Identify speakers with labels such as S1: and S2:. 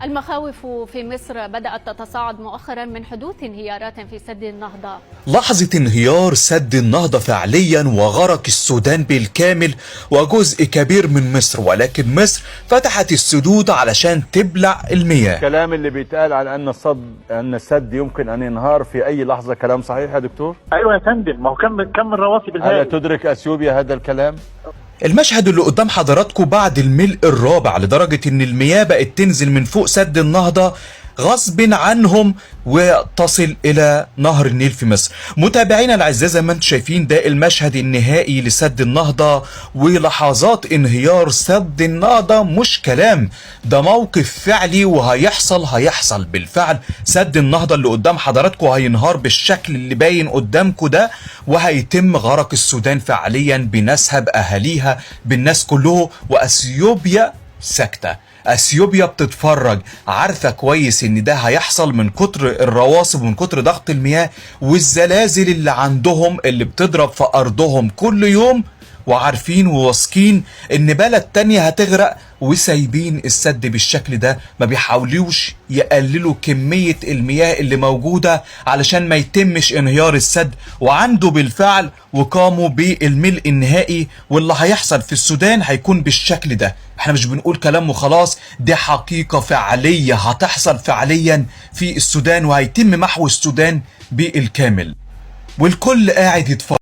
S1: المخاوف في مصر بدأت تتصاعد مؤخرا من حدوث انهيارات في سد النهضة.
S2: لحظة انهيار سد النهضة فعليا وغرق السودان بالكامل وجزء كبير من مصر، ولكن مصر فتحت السدود علشان تبلع المياه.
S3: الكلام اللي بيتقال على ان السد يمكن ان ينهار في اي لحظة كلام صحيح يا دكتور؟
S4: ايوه يا فندم، ما هو كم الرواسب الهائل.
S3: هل تدرك اثيوبيا هذا الكلام؟
S2: المشهد اللي قدام حضراتكم بعد الملء الرابع لدرجة ان المياه بقت تنزل من فوق سد النهضة غصب عنهم وتصل الى نهر النيل في مصر. متابعينا الاعزاء، زي ما انتم شايفين ده المشهد النهائي لسد النهضة، ولحظات انهيار سد النهضة مش كلام، ده موقف فعلي وهيحصل بالفعل. سد النهضة اللي قدام حضراتكم هينهار بالشكل اللي باين قدامكم ده، وهيتم غرق السودان فعليا بناسها باهاليها بالناس كله، واثيوبيا ساكتة. اثيوبيا بتتفرج، عارفة كويس ان ده هيحصل من كتر الرواسب ومن كتر ضغط المياه والزلازل اللي عندهم اللي بتضرب في ارضهم كل يوم، وعارفين وواثقين ان بلد تانية هتغرق، وسايبين السد بالشكل ده، ما بيحاولوش يقللوا كمية المياه اللي موجودة علشان ما يتمش انهيار السد. وعنده بالفعل وقاموا بالملء النهائي، واللي هيحصل في السودان هيكون بالشكل ده. احنا مش بنقول كلام وخلاص، دي حقيقة فعلية هتحصل فعليا في السودان، وهيتم محو السودان بالكامل، والكل قاعد يتفرج.